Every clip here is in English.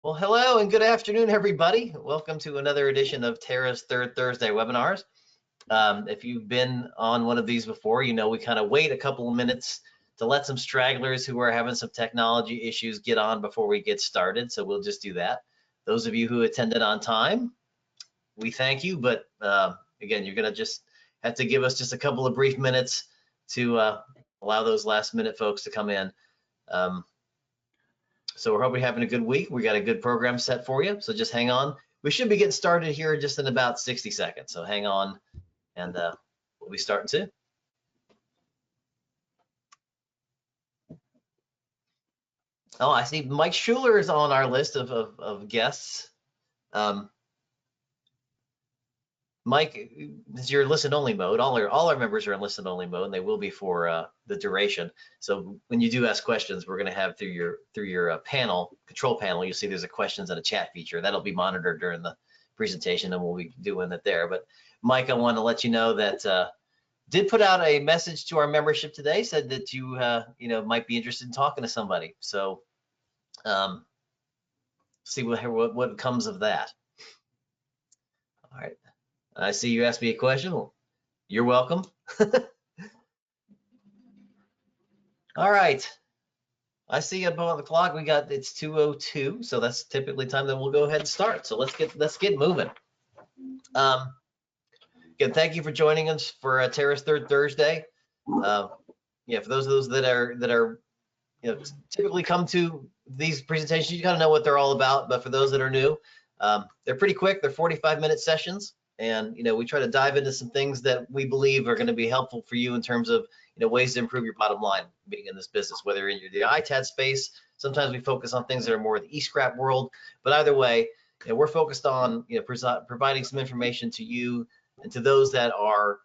Well, hello and good afternoon, everybody. Welcome to another edition of Tara's Third Thursday webinars. If you've been on one of these before, you know we kind of wait a couple of minutes to let some stragglers who are having some technology issues get on before we get started. So we'll just do that. Those of you who attended on time, we thank you. But again, you're going to just have to give us just a couple of brief minutes to allow those last minute folks to come in. So we're hoping you're having a good week. We got a good program set for you. So just hang on. We should be getting started here just in about 60 seconds. So hang on and we'll be starting soon. Oh, I see Mike Schuler is on our list of guests. Mike, this is your listen-only mode. All our members are in listen-only mode, and they will be for the duration. So when you do ask questions, we're going to have through your control panel, you'll see there's a questions and a chat feature. That'll be monitored during the presentation, and we'll be doing it there. But Mike, I want to let you know that did put out a message to our membership today, said that you might be interested in talking to somebody. So see what comes of that. All right. I see you asked me a question. Well, you're welcome. All right. I see about the clock. It's 2:02, so that's typically time that we'll go ahead and start. So let's get moving. Again, thank you for joining us for Tara's Third Thursday. For those of those that are typically come to these presentations, you kind of know what they're all about. But for those that are new, they're pretty quick. They're 45-minute sessions. And we try to dive into some things that we believe are going to be helpful for you in terms of ways to improve your bottom line being in this business, whether in the ITAD space. Sometimes we focus on things that are more in the e-scrap world, but either way, we're focused on providing some information to you and to those that are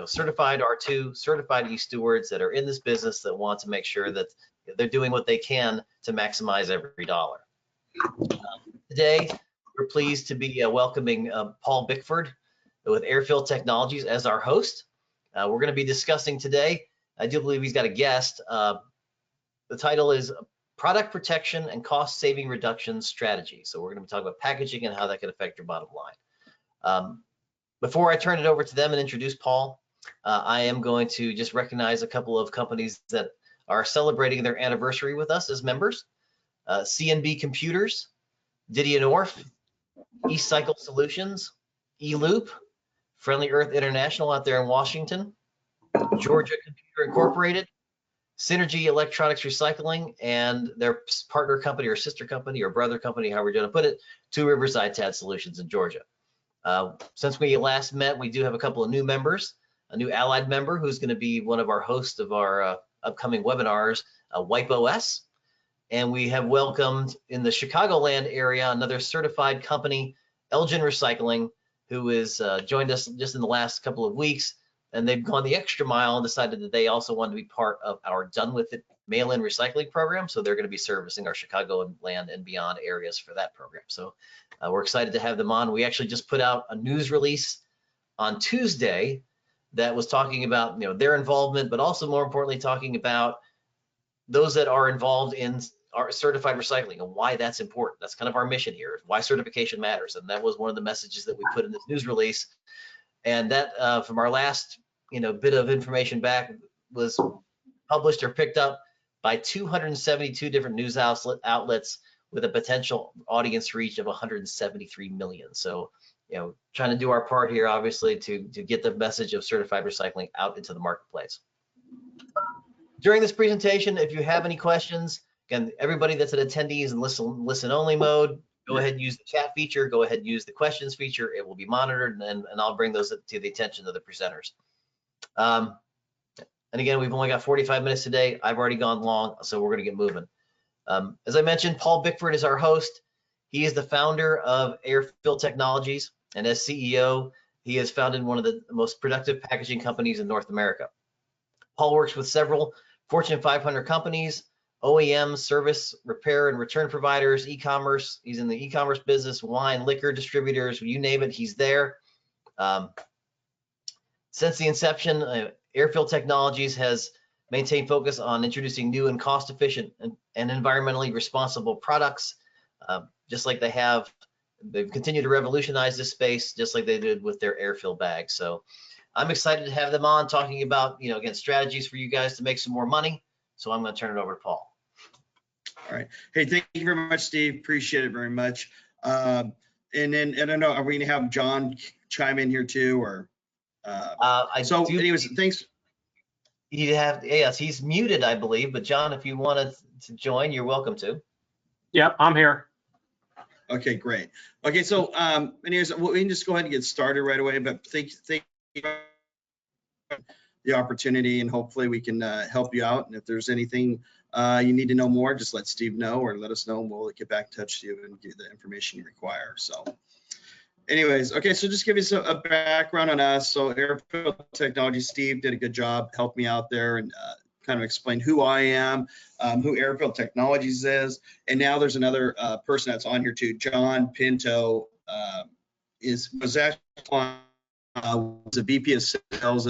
certified R2, certified e-stewards that are in this business that want to make sure that they're doing what they can to maximize every dollar. Today, we're pleased to be welcoming Paul Bickford with Airfill Technologies as our host. We're going to be discussing today, I do believe he's got a guest. The title is Product Protection and Cost Saving Reduction Strategy. So we're going to be talking about packaging and how that can affect your bottom line. Before I turn it over to them and introduce Paul, I am going to just recognize a couple of companies that are celebrating their anniversary with us as members. CNB Computers, Didion Orff, eCycle Solutions, eLoop, Friendly Earth International out there in Washington, Georgia Computer Incorporated, Synergy Electronics Recycling, and their partner company or sister company or brother company, however you're going to put it, Two Rivers ITAD Solutions in Georgia. Since we last met, we do have a couple of new members, a new allied member who's going to be one of our hosts of our upcoming webinars, WipeOS. And we have welcomed in the Chicagoland area another certified company, Elgin Recycling, who has joined us just in the last couple of weeks. And they've gone the extra mile and decided that they also want to be part of our Done With It mail-in recycling program. So they're going to be servicing our Chicagoland and beyond areas for that program. So we're excited to have them on. We actually just put out a news release on Tuesday that was talking about their involvement, but also more importantly talking about those that are involved in our certified recycling and why that's important. That's kind of our mission here, why certification matters. And that was one of the messages that we put in this news release. And that from our last bit of information back was published or picked up by 272 different news outlets with a potential audience reach of 173 million. So trying to do our part here, obviously, to get the message of certified recycling out into the marketplace. During this presentation, if you have any questions, again, everybody that's an attendee is in listen only mode. Go ahead and use the chat feature. Go ahead and use the questions feature. It will be monitored, and I'll bring those to the attention of the presenters. And again, we've only got 45 minutes today. I've already gone long, so we're going to get moving. As I mentioned, Paul Bickford is our host. He is the founder of Airfill Technologies, and as CEO, he has founded one of the most productive packaging companies in North America. Paul works with several Fortune 500 companies, OEMs, service, repair, and return providers, e-commerce. He's in the e-commerce business, wine, liquor distributors, you name it, he's there. Since the inception, Airfill Technologies has maintained focus on introducing new and cost-efficient and environmentally responsible products. just like they've continued to revolutionize this space, just like they did with their Airfill bags. So I'm excited to have them on talking about, again, strategies for you guys to make some more money. So I'm going to turn it over to Paul. All right. Hey, thank you very much, Steve. Appreciate it very much. And then, I don't know, are we going to have John chime in here too, or? Anyways, thanks. Yes, he's muted, I believe, but John, if you wanted to join, you're welcome to. Yep, I'm here. Okay, great. Okay, so anyways, we can just go ahead and get started right away, but thank you for the opportunity, and hopefully we can help you out. And if there's anything you need to know more, just let Steve know or let us know, and we'll get back in touch with you and give you the information you require. So anyways, okay, so just give you a background on us. So Airfill Technologies, Steve did a good job, helped me out there and kind of explain who I am, who Airfill Technologies is. And now there's another person that's on here too, John Pinto, was actually was a VP of sales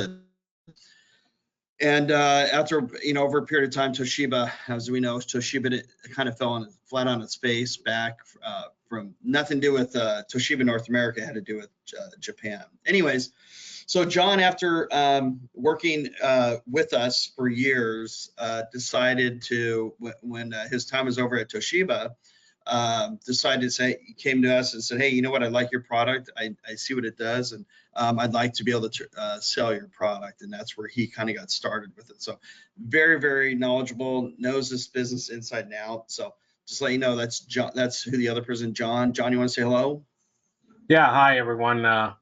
and after, over a period of time, Toshiba, as we know, Toshiba kind of fell flat on its face back from nothing to do with Toshiba North America, had to do with Japan. Anyways, so John, after working with us for years, decided to, when his time was over at Toshiba, decided to say, he came to us and said, hey, you know what, I like your product, I see what it does, and I'd like to be able to sell your product. And that's where he kind of got started with it. So very, very knowledgeable, knows this business inside and out. So just let you know, that's John, that's who the other person, John. John, you want to say hello? Yeah, hi everyone.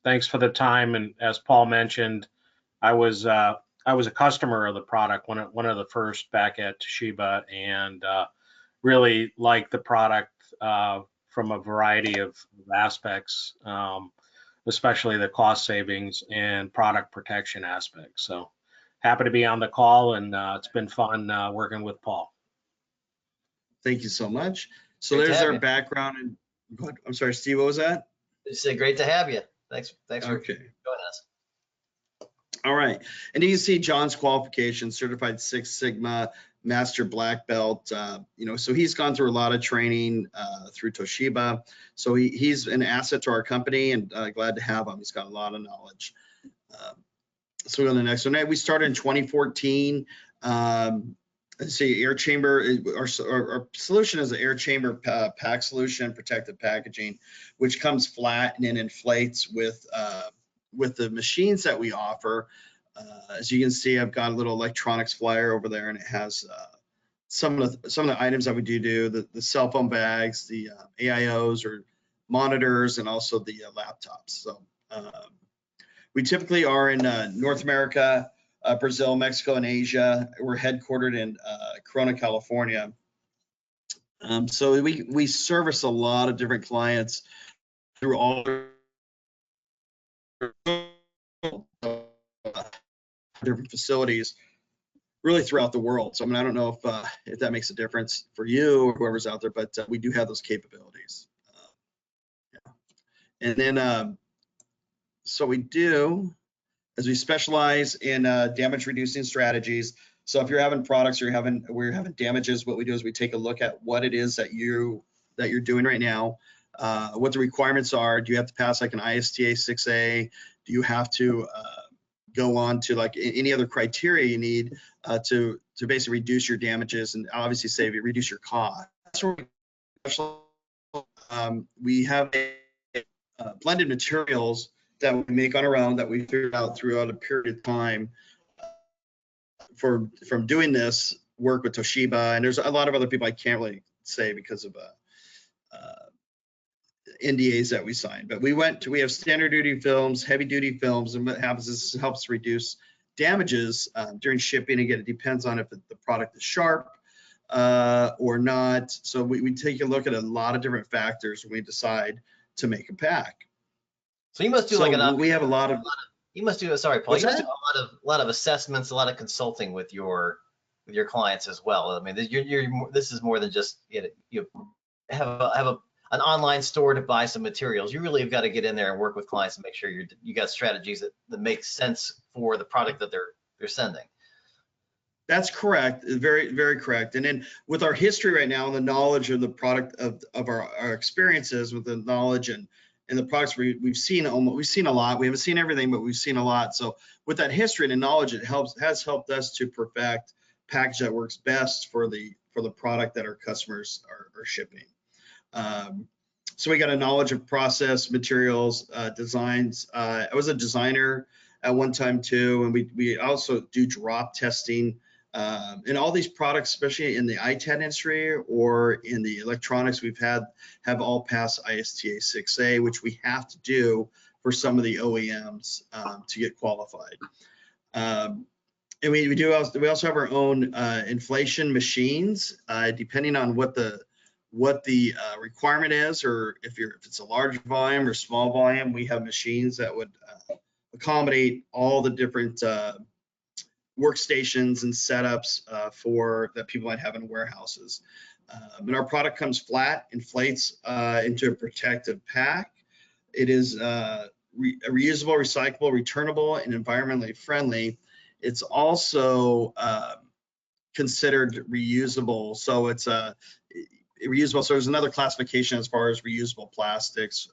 Thanks for the time. And as Paul mentioned, I was a customer of the product, one of the first back at Toshiba, and really liked the product from a variety of aspects, especially the cost savings and product protection aspects. So happy to be on the call, and it's been fun working with Paul. Thank you so much. So there's our background. And I'm sorry, Steve, what was that? Just say great to have you. Thanks for joining us. All right, and you can see John's qualifications: certified Six Sigma, Master Black Belt. So he's gone through a lot of training through Toshiba. So he's an asset to our company, and glad to have him. He's got a lot of knowledge. So we go to the next one. We started in 2014. Let's see, air chamber. Our solution is an air chamber pack solution, protective packaging, which comes flat and then inflates with the machines that we offer. As you can see, I've got a little electronics flyer over there, and it has some of the items that we do, the cell phone bags, the AIOs or monitors, and also the laptops. So we typically are in North America, Brazil, Mexico, and Asia. We're headquartered in Corona, California. So we service a lot of different clients through all different facilities, really throughout the world. So I mean, I don't know if that makes a difference for you or whoever's out there, but we do have those capabilities. And then so we do, as we specialize in damage reducing strategies. So if you're having products or we're having damages, what we do is we take a look at what it is that you're doing right now, what the requirements are. Do you have to pass like an ISTA 6A? Do you have to go on to like any other criteria you need to basically reduce your damages and obviously reduce your cost? We have blended materials that we make on our own that we figured out throughout a period of time from doing this work with Toshiba, and there's a lot of other people I can't really say because of NDAs that we signed. But we have standard duty films, heavy duty films, and what happens is this helps reduce damages during shipping. Again, it depends on if the product is sharp or not. So we take a look at a lot of different factors when we decide to make a pack. So you must do we have a lot of. You must do. Sorry, Paul. You must do a lot of assessments, a lot of consulting with your clients as well. I mean, this is more than just you have an online store to buy some materials. You really have got to get in there and work with clients and make sure you got strategies that make sense for the product that they're sending. That's correct. Very, very correct. And then with our history right now and the knowledge of the product of our experiences with the knowledge and the products we've seen a lot. We haven't seen everything, but we've seen a lot. So with that history and the knowledge, has helped us to perfect package that works best for the product that our customers are shipping. So we got a knowledge of process, materials, designs. I was a designer at one time too, and we also do drop testing. And all these products, especially in the ITAD industry or in the electronics, have all passed ISTA 6A, which we have to do for some of the OEMs to get qualified. And we also have our own inflation machines, depending on what the requirement is, or if it's a large volume or small volume. We have machines that would accommodate all the different workstations and setups that people might have in warehouses. And our product comes flat, inflates into a protective pack. It is reusable, recyclable, returnable, and environmentally friendly. It's also considered reusable, so it's reusable. So there's another classification as far as reusable plastics.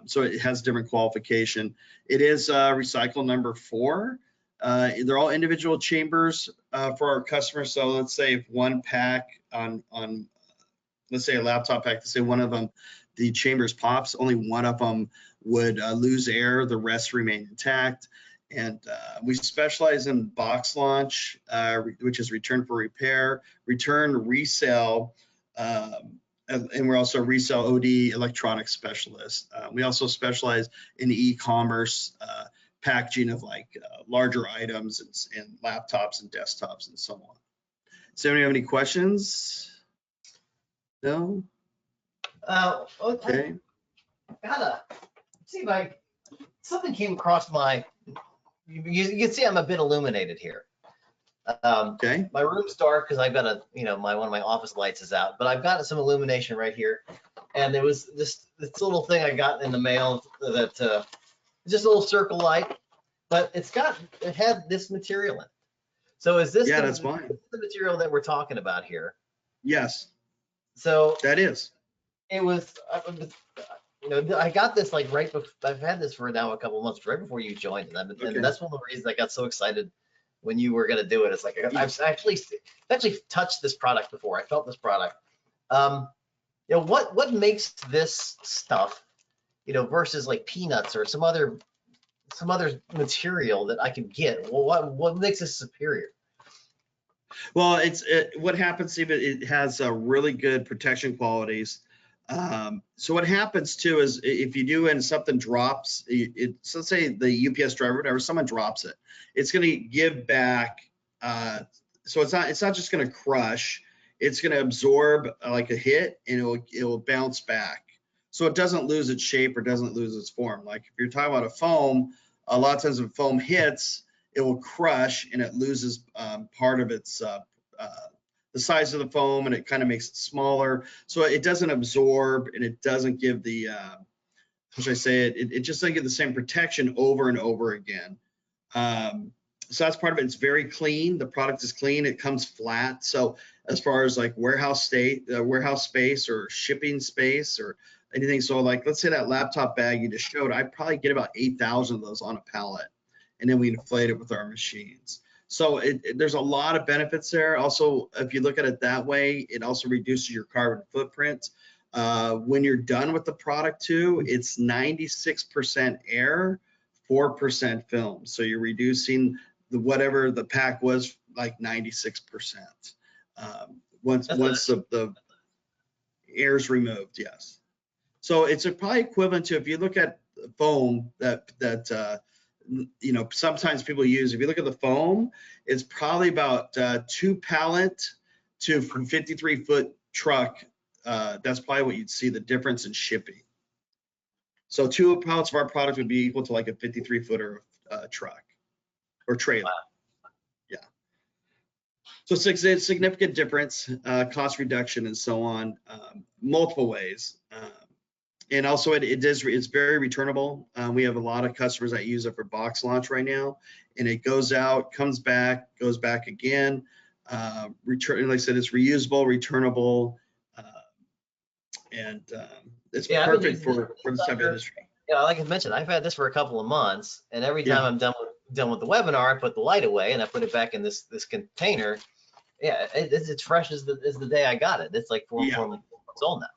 So it has different qualification. It is recycle number 4. They're all individual chambers for our customers. So let's say if one pack on let's say a laptop pack, let's say one of them, the chambers pops, only one of them would lose air, the rest remain intact. And we specialize in box launch, which is return for repair, return, resell, and we're also a resell OD electronics specialist. We also specialize in e-commerce packaging of like larger items and laptops and desktops and so on. Does anyone have any questions? No? Okay. I gotta see if something came across my, you can see I'm a bit illuminated here. Okay. My room's dark because I've got one of my office lights is out, but I've got some illumination right here. And there was this little thing I got in the mail that just a little circle light, but it had this material in it. So is this that's fine. The material that we're talking about here? Yes. So that is. It was, I got this like right before. I've had this for now a couple of months, right before you joined, and that's one of the reasons I got so excited when you were going to do it. It's like I've actually touched this product before. I felt this product. What makes this stuff, versus like peanuts or some other material that I could get? Well, what makes this superior? Well, what happens, Steve, it has really good protection qualities. So what happens too is if you do and something drops, so let's say the UPS driver, whatever, someone drops it, it's going to give back. So it's not just going to crush. It's going to absorb like a hit, and it will bounce back. So it doesn't lose its shape or doesn't lose its form. Like if you're talking about a foam, a lot of times when foam hits, it will crush and it loses part of its the size of the foam, and it kind of makes it smaller. So it doesn't absorb, and it doesn't give the how should I say it? It just doesn't give the same protection over and over again. So that's part of it. It's very clean. The product is clean. It comes flat. So as far as like warehouse space or shipping space or anything, so like let's say that laptop bag you just showed, I probably get about 8,000 of those on a pallet, and then we inflate it with our machines. So there's a lot of benefits there. Also, if you look at it that way, it also reduces your carbon footprint. When you're done with the product too, it's 96% air, 4% film. So you're reducing whatever the pack was, like 96%. Once the air is removed, yes. So it's probably equivalent to, if you look at foam that sometimes people use, if you look at the foam, it's probably about 2 pallet to 53-foot truck. That's probably what you'd see the difference in shipping. So 2 pallets of our product would be equal to like a 53-footer truck or trailer. Wow. Yeah. So it's a significant difference, cost reduction and so on, multiple ways. And also it's very returnable. We have a lot of customers that use it for box launch right now, and it goes out, comes back, goes back again. Return, like I said, it's reusable, returnable, and it's perfect for this type of industry. Yeah, like I mentioned, I've had this for a couple of months, and every time Yeah. I'm done with the webinar, I put the light away and I put it back in this container. Yeah, it's fresh as the day I got it. It's like four months old now.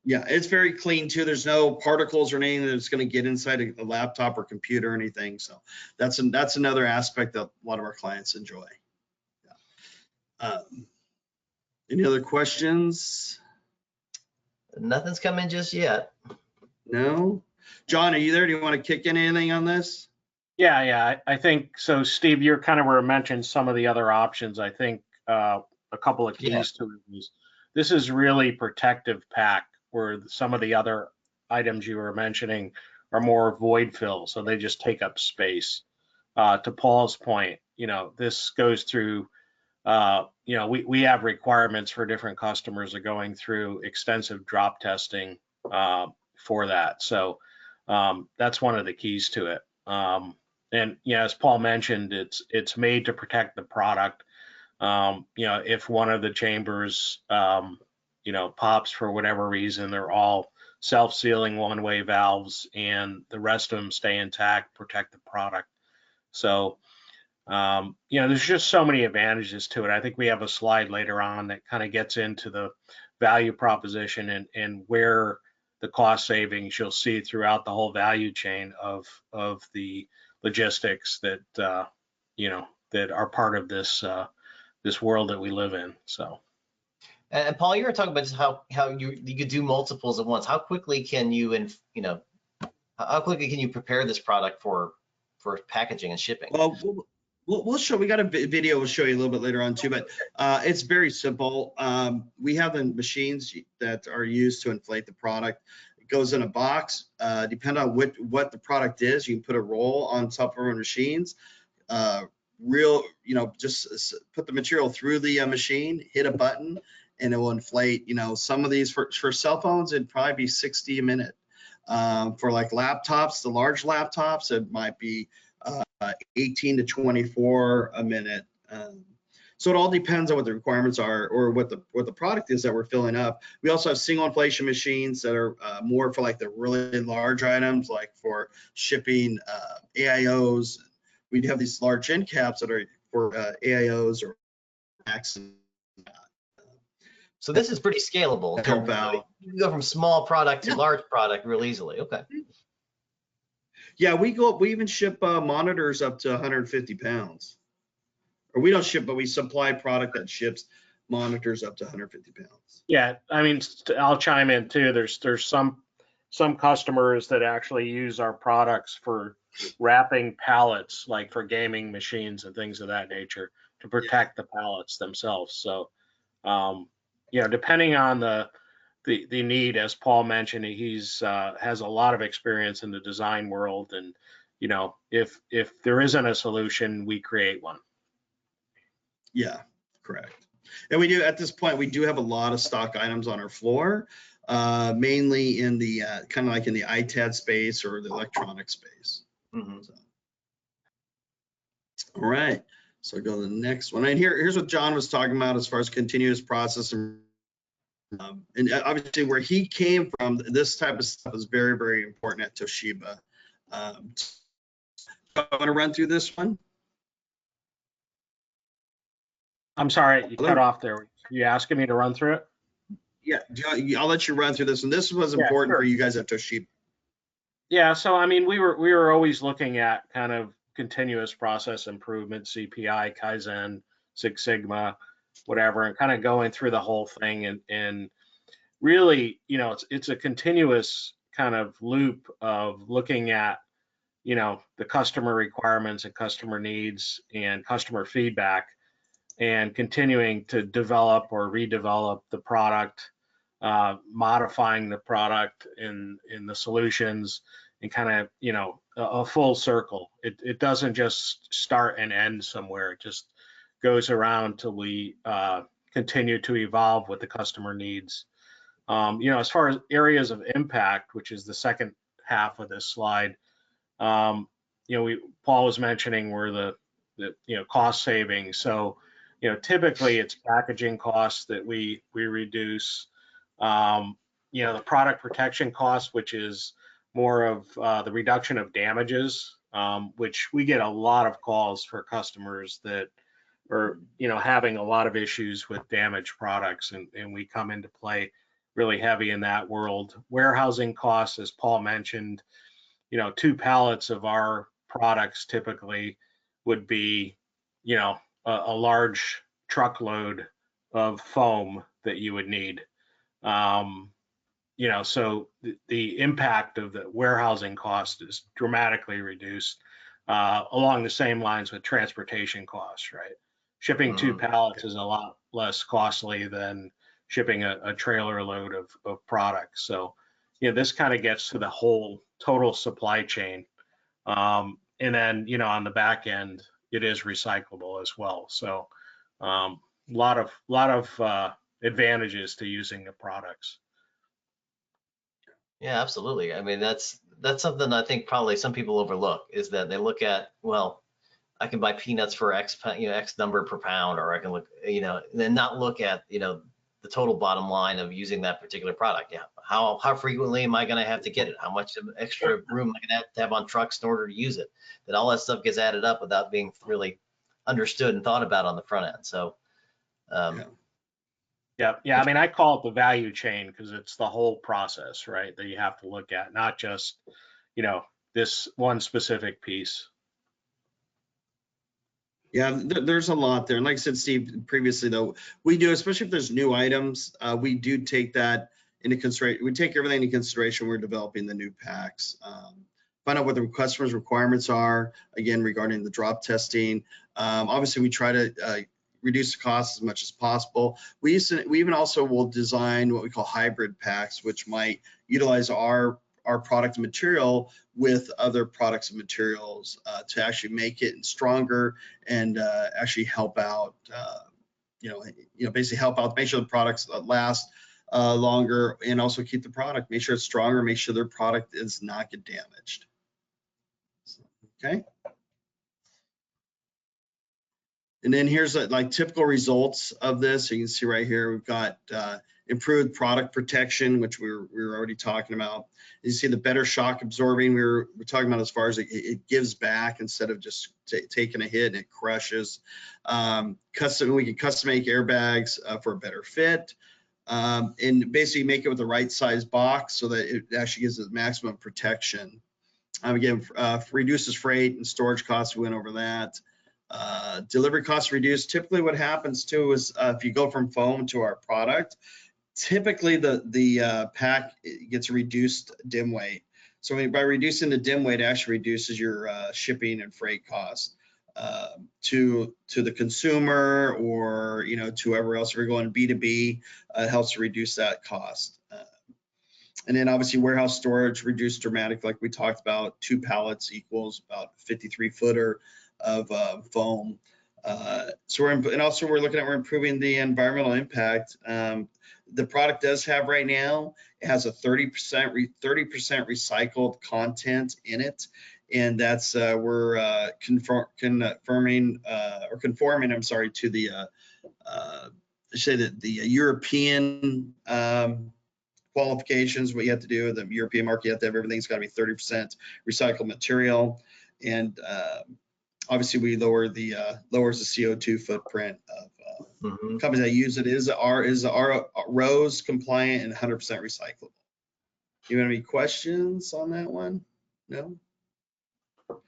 Yeah, it's very clean too. There's no particles or anything that's going to get inside a laptop or computer or anything. So that's another aspect that a lot of our clients enjoy. Yeah. Any other questions? Nothing's come in just yet. No. John, are you there? Do you want to kick in anything on this? Yeah, I think so. Steve, you're kind of were mentioned some of the other options. I think a couple of keys to it is this is really protective pack, where some of the other items you were mentioning are more void fill, so they just take up space. To Paul's point, this goes through, we have requirements for different customers are going through extensive drop testing for that. So that's one of the keys to it. And as Paul mentioned, it's made to protect the product. If one of the chambers, pops for whatever reason, they're all self-sealing one-way valves, and the rest of them stay intact, protect the product. So, there's just so many advantages to it. I think we have a slide later on that kind of gets into the value proposition and where the cost savings you'll see throughout the whole value chain of the logistics that that are part of this this world that we live in. So. And Paul, you were talking about just how you could do multiples at once. How quickly can you how quickly can you prepare this product for packaging and shipping? Well, we'll show. We got a video we'll show you a little bit later on too, but it's very simple. We have the machines that are used to inflate the product. It goes in a box. Depending on what the product is, you can put a roll on top of our machines. Just put the material through the machine, hit a button, and it will inflate. Some of these for cell phones, it'd probably be 60 a minute. For like laptops, the large laptops, it might be 18 to 24 a minute. So it all depends on what the requirements are or what the product is that we're filling up. We also have single inflation machines that are more for like the really large items, like for shipping AIOs. We have these large end caps that are for AIOs or Max. So this is pretty scalable. You can go from small product to large product real easily. Okay. Yeah, we even ship monitors up to 150 pounds. Or we don't ship, but we supply product that ships monitors up to 150 pounds. Yeah, I mean, I'll chime in too. There's some customers that actually use our products for wrapping pallets, like for gaming machines and things of that nature, to protect the pallets themselves. So, depending on the need, as Paul mentioned, he's has a lot of experience in the design world, and if there isn't a solution, we create one. Yeah, correct. And we do, at this point, we do have a lot of stock items on our floor, mainly in the kind of like in the ITAD space or the electronic space. Mm-hmm. So. All right, so go to the next one. And here's what John was talking about as far as continuous process and obviously where he came from. This type of stuff is very, very important at Toshiba. I want to run through this one. I'm sorry, you cut off there. You asking me to run through it? Yeah, I'll let you run through this one. This was important for you guys at Toshiba. Yeah, so I mean, we were always looking at kind of continuous process improvement, CPI, Kaizen, Six Sigma, whatever, and kind of going through the whole thing. And really, it's a continuous kind of loop of looking at, the customer requirements and customer needs and customer feedback, and continuing to develop or redevelop the product, modifying the product in the solutions, and kind of, a full circle. It doesn't just start and end somewhere. It just goes around till we continue to evolve what the customer needs. As far as areas of impact, which is the second half of this slide, Paul was mentioning were the cost savings. So, typically it's packaging costs that we reduce. The product protection costs, which is more of the reduction of damages, which we get a lot of calls for customers that are, having a lot of issues with damaged products, and we come into play really heavy in that world. Warehousing costs, as Paul mentioned, 2 pallets of our products typically would be, a large truckload of foam that you would need. So the impact of the warehousing cost is dramatically reduced, along the same lines with transportation costs, right? Shipping 2 pallets is a lot less costly than shipping a trailer load of products. So, this kind of gets to the whole total supply chain. And then, on the back end, it is recyclable as well. So, a lot of advantages to using the products. Yeah, absolutely. I mean, that's something I think probably some people overlook, is that they look at, well, I can buy peanuts for X, X number per pound, or I can look, and then not look at, the total bottom line of using that particular product. Yeah. How frequently am I going to have to get it? How much extra room am I going to have on trucks in order to use it? That all that stuff gets added up without being really understood and thought about on the front end. So, Yeah. I mean, I call it the value chain because it's the whole process, right? That you have to look at, not just, this one specific piece. Yeah, there's a lot there. And like I said, Steve, previously, though, we do, especially if there's new items, we do take that into consideration. We take everything into consideration when we're developing the new packs. Find out what the customer's requirements are, again, regarding the drop testing. Obviously, we try to reduce the cost as much as possible. We even also will design what we call hybrid packs, which might utilize our product and material with other products and materials to actually make it stronger and actually help out, basically help out, make sure the products last longer, and also keep the product, make sure it's stronger, make sure their product does not get damaged. Okay. And then here's like typical results of this. So you can see right here, we've got improved product protection, which we were already talking about. You see the better shock absorbing. We're talking about as far as it gives back instead of just taking a hit and it crushes. We can custom make airbags for a better fit, and basically make it with the right size box so that it actually gives it maximum protection. Again, reduces freight and storage costs. We went over that. Delivery costs reduced. Typically what happens too is if you go from foam to our product, typically the pack gets reduced dim weight. So by reducing the dim weight, it actually reduces your shipping and freight costs to the consumer, or to whoever else. If you're going B2B, it helps to reduce that cost. And then obviously warehouse storage reduced dramatically, like we talked about. 2 pallets equals about 53 footer of foam. So we're looking at, we're improving the environmental impact. The product does have right now, it has a 30% recycled content in it, and that's we're conforming to the the European qualifications. What you have to do with the European market, you have to have everything's got to be 30% recycled material, and obviously we lowers the CO2 footprint of companies that use it. Is ROS compliant and 100% recyclable. Do you have any questions on that one? No? And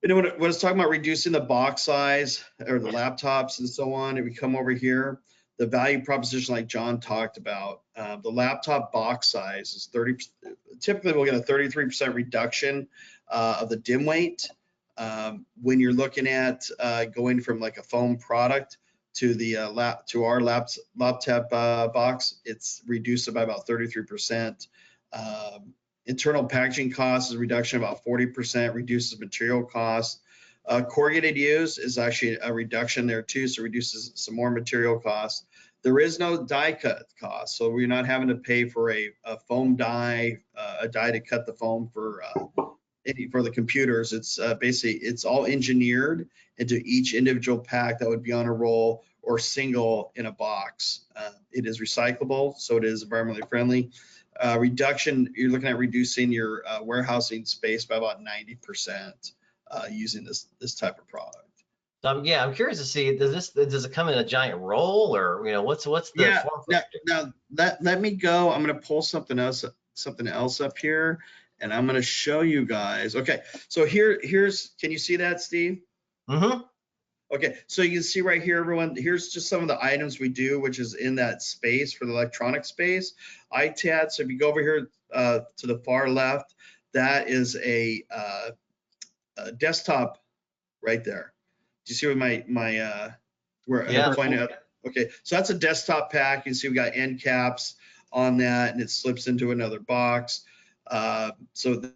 then when it's talking about reducing the box size or the laptops and so on, if we come over here, the value proposition like John talked about, the laptop box size is 30. Typically we'll get a 33% reduction of the dim weight. When you're looking at going from like a foam product to the our laptop box, it's reduced by about 33%. Internal packaging costs is a reduction of about 40%, reduces material costs. Corrugated use is actually a reduction there too, so reduces some more material costs. There is no die cut cost, so we're not having to pay for a foam die, a die to cut the foam for the computers. It's basically, it's all engineered into each individual pack that would be on a roll or single in a box. It is recyclable, so it is environmentally friendly. Reduction, you're looking at reducing your warehousing space by about 90% using this type of product. So yeah, I'm curious to see, does it come in a giant roll, or what's the Yeah, form factor? now let me go. I'm going to pull something else up here, and I'm going to show you guys. Okay, so here's, can you see that, Steve? Mm-hmm. Okay, so you can see right here, everyone, here's just some of the items we do, which is in that space for the electronic space. ITAD, so if you go over here to the far left, that is a desktop right there. Do you see what where Yeah. I'm pointing out? Okay, so that's a desktop pack. You can see we got end caps on that, and it slips into another box. So the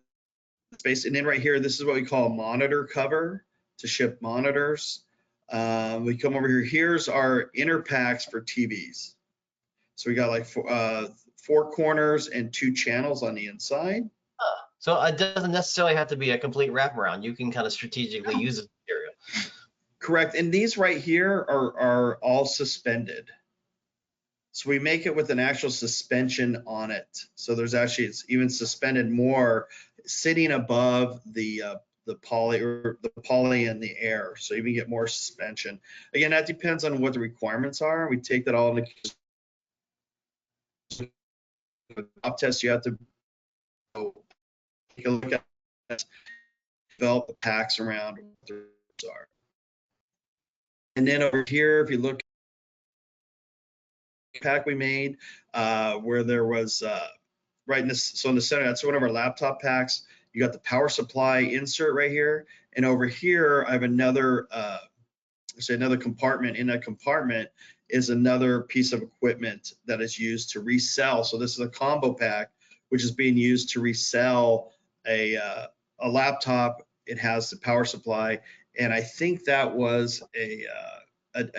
space, and then right here, this is what we call a monitor cover to ship monitors. We come over here. Here's our inner packs for TVs. So we got like four corners and 2 channels on the inside. So it doesn't necessarily have to be a complete wraparound. You can kind of strategically use the material. Correct. And these right here are all suspended. So we make it with an actual suspension on it. So there's actually, it's even suspended more, sitting above the poly and the air. So you can get more suspension. Again, that depends on what the requirements are. We take that all into top test. You have to take a look at, develop the packs around what the are. And then over here, if you look at the pack we made, where there was right in this, so in the center, that's one of our laptop packs. You got the power supply insert right here, and over here I have another another compartment. In that compartment is another piece of equipment that is used to resell. So this is a combo pack which is being used to resell a laptop. It has the power supply, and I think that was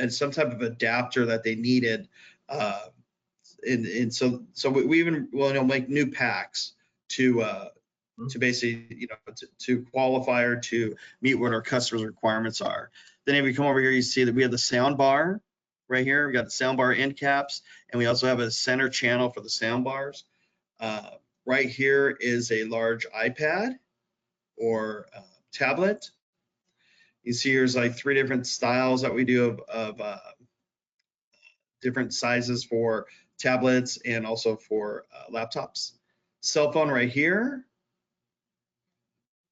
some type of adapter that they needed. And so we even make new packs to basically to qualify or to meet what our customers' requirements are. Then if we come over here, you see that we have the sound bar right here. We got the sound bar end caps, and we also have a center channel for the sound bars. Right here is a large iPad or tablet. You see here's like 3 different styles that we do of different sizes for tablets and also for laptops. Cell phone right here.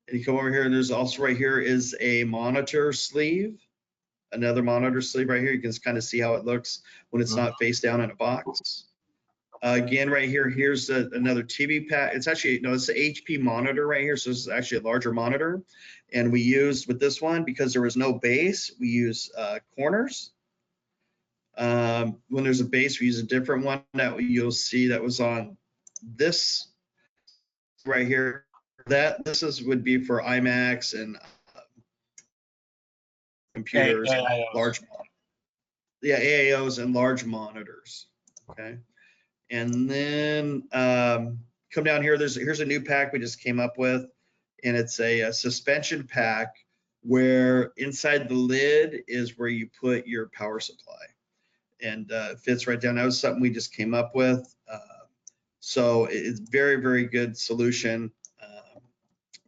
And you come over here, and there's also right here is a monitor sleeve, another monitor sleeve right here. You can kind of see how it looks when it's not face down in a box. Again, right here, here's another TV pack. It's actually, it's an HP monitor right here, so this is actually a larger monitor. And we used with this one, because there was no base, we use corners. When there's a base, we use a different one that you'll see that was on this right here. Would be for iMacs and computers, large, AAOs and large monitors. Okay, and then come down here. Here's a new pack we just came up with, and it's a suspension pack where inside the lid is where you put your power supply, and it fits right down. That was something we just came up with. So it's very, very good solution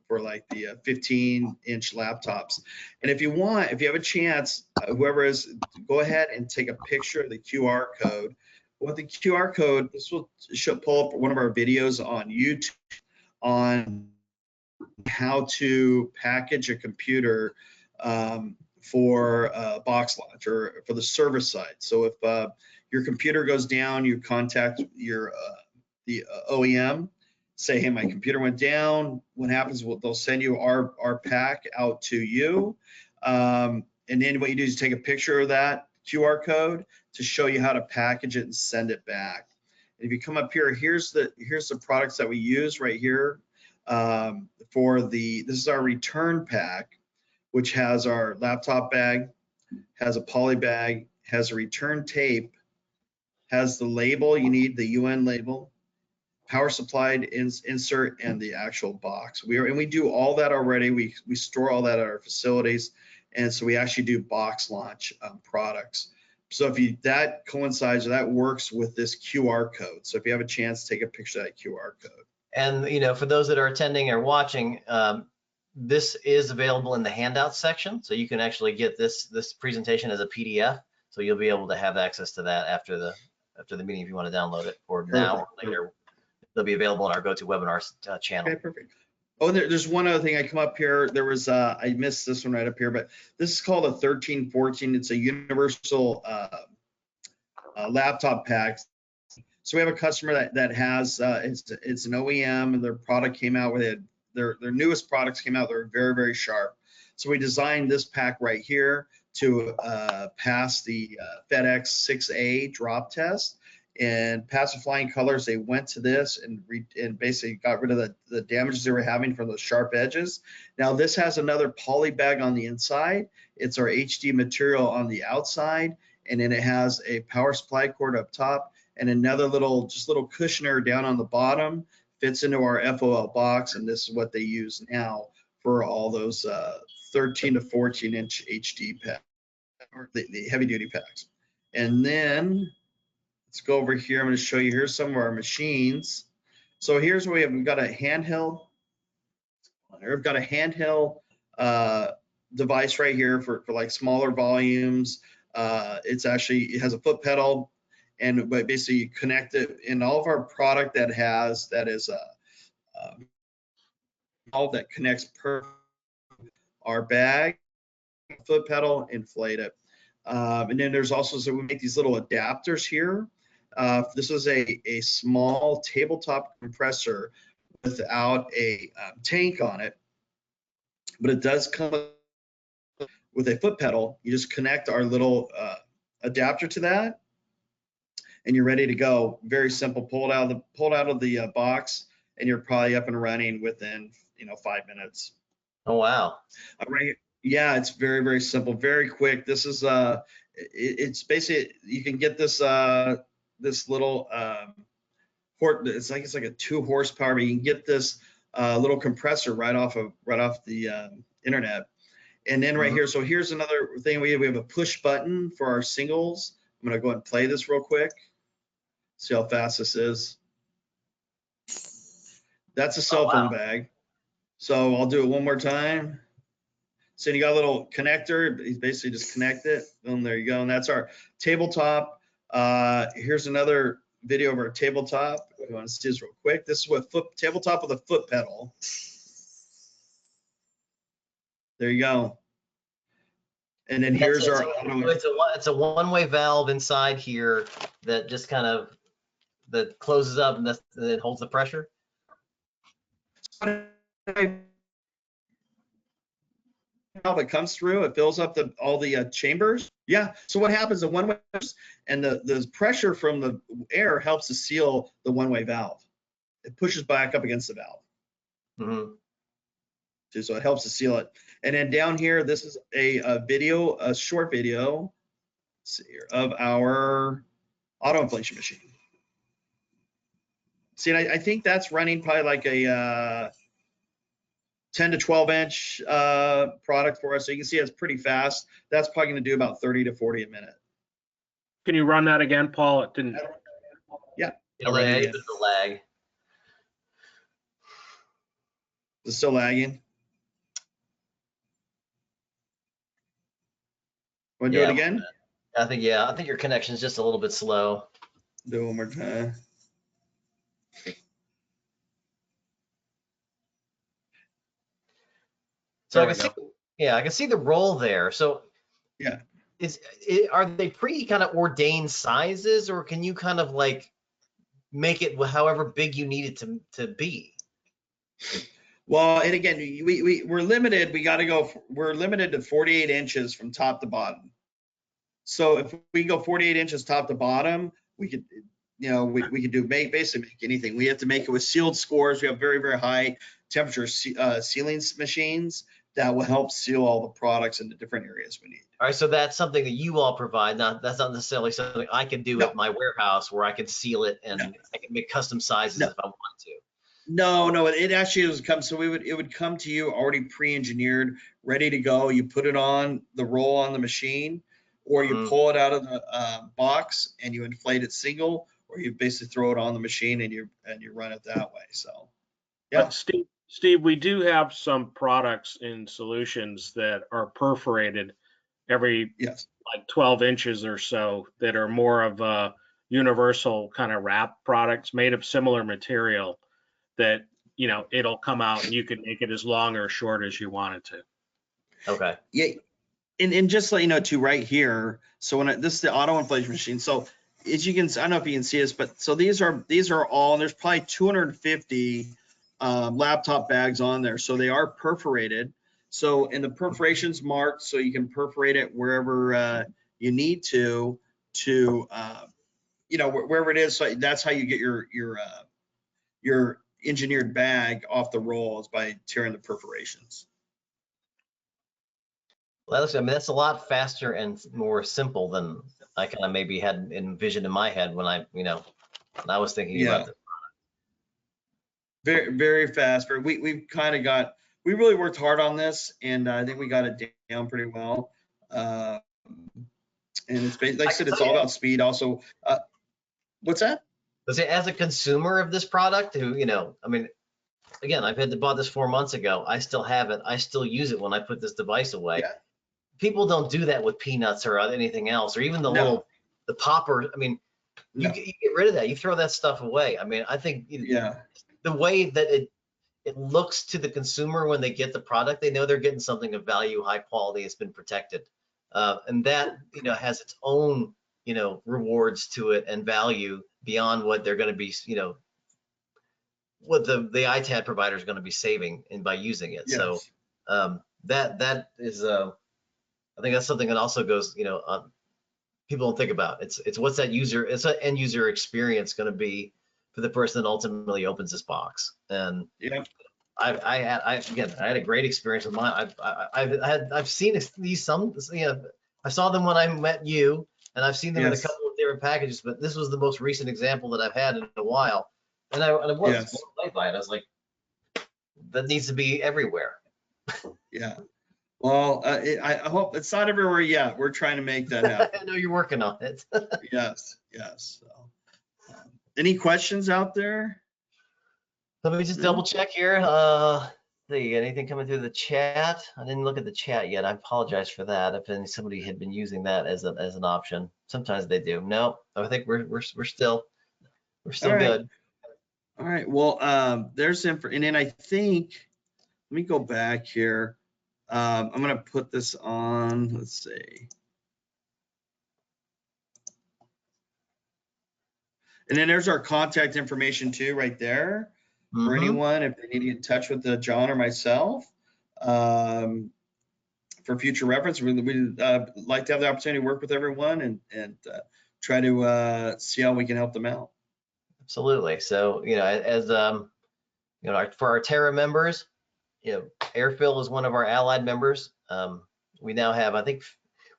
for like the 15-inch laptops. And if you have a chance, whoever is, go ahead and take a picture of the QR code. With the QR code, this will pull up one of our videos on YouTube on how to package a computer for box launch or for the service side. So if your computer goes down, you contact your the OEM, say, hey, my computer went down. What happens? They'll send you our pack out to you. And then what you do is take a picture of that QR code to show you how to package it and send it back. And if you come up here, here's the products that we use right here. This is our return pack. which has our laptop bag, has a poly bag, has a return tape, has the label you need, the UN label, power supply insert, and the actual box. We do all that already. We store all that at our facilities, and so we actually do box launch products. So if that coincides, or that works with this QR code. So if you have a chance, take a picture of that QR code. And for those that are attending or watching, this is available in the handout section, so you can actually get this presentation as a PDF. So you'll be able to have access to that after the meeting if you want to download it, or now or later. They'll be available on our GoToWebinars channel. Okay, perfect. Oh, there's one other thing. I come up here. There was I missed this one right up here, but this is called a 1314. It's a universal laptop pack. So we have a customer that has it's an OEM, and their product came out with it. Their newest products came out. They're very, very sharp. So we designed this pack right here to pass the FedEx 6A drop test and pass the flying colors. They went to this and basically got rid of the damages they were having from those sharp edges. Now this has another poly bag on the inside. It's our HD material on the outside, and then it has a power supply cord up top and another little cushioner down on the bottom. Fits into our FOL box, and this is what they use now for all those 13 to 14 inch HD packs, or the heavy duty packs. And then let's go over here. I'm going to show you, here's some of our machines. So here's what we have. We've got a handheld. We've got a handheld device right here for like smaller volumes. It has a foot pedal. And but basically you connect it in all of our product that is all that connects per our bag, foot pedal, inflate it. And then there's also, so we make these little adapters here. This is a small tabletop compressor without a tank on it, but it does come with a foot pedal. You just connect our little adapter to that, and you're ready to go. Very simple. Pull it out of the box, and you're probably up and running within 5 minutes. Oh wow! Right. Yeah, it's very, very simple, very quick. This is it's basically, you can get this this little it's like a 2 horsepower, but you can get this little compressor right off the internet. And then right here, so here's another thing. We have a push button for our singles. I'm gonna go ahead and play this real quick. See how fast this is. That's a cell phone bag. So I'll do it one more time. So you got a little connector. You basically just connect it. Boom, there you go. And that's our tabletop. Here's another video of our tabletop. If you want to see this real quick. This is what tabletop with a foot pedal. There you go. And then here's our. It's a one-way valve inside here that just kind of closes up and it holds the pressure. How it comes through, it fills up all the chambers. Yeah. So what happens? The one-way and the pressure from the air helps to seal the one-way valve. It pushes back up against the valve. So it helps to seal it. And then down here, this is a short video of our auto inflation machine. See, and I think that's running probably like a 10 to 12 inch product for us. So you can see it's pretty fast. That's probably going to do about 30 to 40 a minute. Can you run that again, Paul? It didn't. Yeah. There's a lag. Is it still lagging? Want to do it again? I think your connection is just a little bit slow. Do it one more time. So I can see the roll there. So yeah, are they pretty kind of ordained sizes, or can you kind of like make it however big you need it to be? Well, and again, we're limited. We're limited to 48 inches from top to bottom. So if we go 48 inches top to bottom, we could, we could do basically make anything. We have to make it with sealed scores. We have very, very high temperature sealing machines that will help seal all the products in the different areas we need. All right, so that's something that you all provide. That's not necessarily something I can do No. at my warehouse where I can seal it and No. I can make custom sizes No. if I want to. No, it actually was come. So it would come to you already pre-engineered, ready to go. You put it on the roll on the machine, or you pull it out of the box and you inflate it single, or you basically throw it on the machine and you run it that way. So, yeah. But Steve, we do have some products and solutions that are perforated every Yes. like 12 inches or so that are more of a universal kind of wrap products made of similar material that, you know, it'll come out and you can make it as long or short as you want it to. Okay. Yeah. And just to let you know too, right here. So when this is the auto inflation machine. So as you can, I don't know if you can see this, but so these are all, and there's probably 250 laptop bags on there. So they are perforated. So, and the perforation's marked so you can perforate it wherever you need to, you know, wherever it is. So that's how you get your engineered bag off the roll, is by tearing the perforations. Well, I mean, that's a lot faster and more simple than I kind of maybe had envisioned in my head when I was thinking about this. Very, very fast. We've kind of got, we really worked hard on this, and I think we got it down pretty well. And it's like I said, it's all about speed. Also, what's that? Let's say, as a consumer of this product, who, I mean, again, I've had to bought this 4 months ago. I still have it. I still use it when I put this device away. Yeah. People don't do that with peanuts or anything else, or even the popper. I mean, you get rid of that. You throw that stuff away. I mean, I think the way that it looks to the consumer when they get the product, they know they're getting something of value, high quality, it's been protected. And that, has its own, rewards to it and value beyond what they're going to be, what the ITAD provider is going to be saving by using it. Yes. So that is, I think that's something that also goes, people don't think about. It's what's that end user experience going to be for the person that ultimately opens this box. And I had a great experience with mine. I've seen these I saw them when I met you, and I've seen them in a couple of different packages, but this was the most recent example that I've had in a while. And I was blown away by it. I was like, that needs to be everywhere. Yeah. Well, I hope it's not everywhere yet. We're trying to make that happen. I know you're working on it. Yes. So, any questions out there? Let me just double check here. See, anything coming through the chat? I didn't look at the chat yet. I apologize for that. If somebody had been using that as an option, sometimes they do. No, I think we're still good. All right. Well, there's and then I think, let me go back here. I'm going to put this on. Let's see. And then there's our contact information too, right there. For anyone, if they need to get in touch with John or myself, for future reference, we'd like to have the opportunity to work with everyone and try to see how we can help them out. Absolutely. So, as for our Terra members, Airfill is one of our allied members. We now have, I think,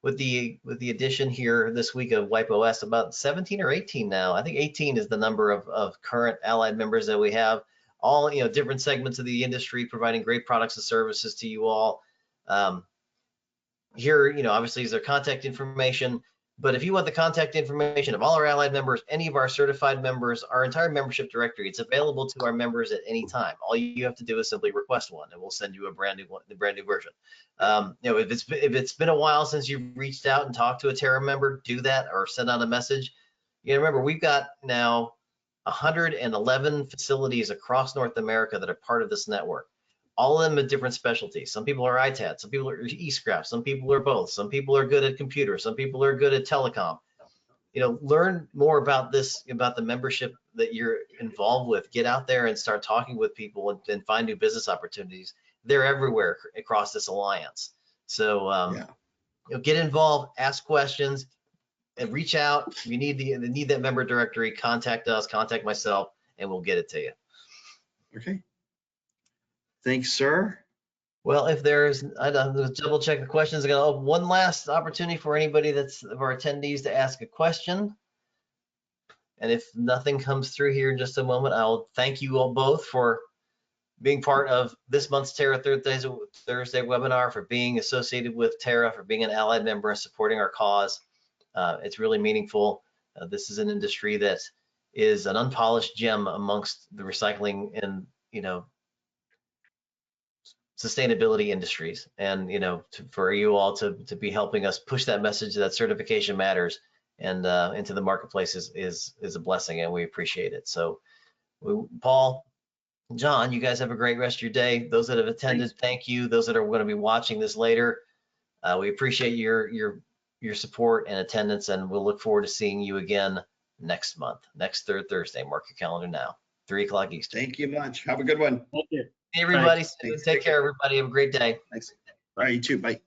with the addition here this week of Wipe OS, about 17 or 18 now. I think 18 is the number of current allied members that we have. All different segments of the industry, providing great products and services to you all. Here, obviously is their contact information. But if you want the contact information of all our allied members, any of our certified members, our entire membership directory, it's available to our members at any time. All you have to do is simply request one, and we'll send you a brand new version. If it's been a while since you've reached out and talked to a Terra member, do that or send out a message. Remember, we've got now 111 facilities across North America that are part of this network. All of them with different specialties. Some people are ITAD, some people are e-scrap, some people are both, some people are good at computers, some people are good at telecom. Learn more about this, about the membership that you're involved with. Get out there and start talking with people and find new business opportunities. They're everywhere across this alliance. So get involved, ask questions, and reach out. If you need that member directory, contact us, contact myself, and we'll get it to you. Okay. Thanks, sir. Well, if there's, I'm gonna double check the questions. I'm gonna open one last opportunity for anybody that's of our attendees to ask a question. And if nothing comes through here in just a moment, I'll thank you all both for being part of this month's Terra Thursday webinar, for being associated with Terra, for being an allied member and supporting our cause. It's really meaningful. This is an industry that is an unpolished gem amongst the recycling and, sustainability industries. And, for you all to be helping us push that message that certification matters and into the marketplace is a blessing, and we appreciate it. So Paul, John, you guys have a great rest of your day. Those that have attended, thank you. Those that are going to be watching this later, we appreciate your support and attendance, and we'll look forward to seeing you again next month, next third Thursday. Mark your calendar now, 3 o'clock Eastern. Thank you much. Have a good one. Thank you. Hey, everybody. Thanks. Take care, everybody. Have a great day. Thanks. All right, you too. Bye.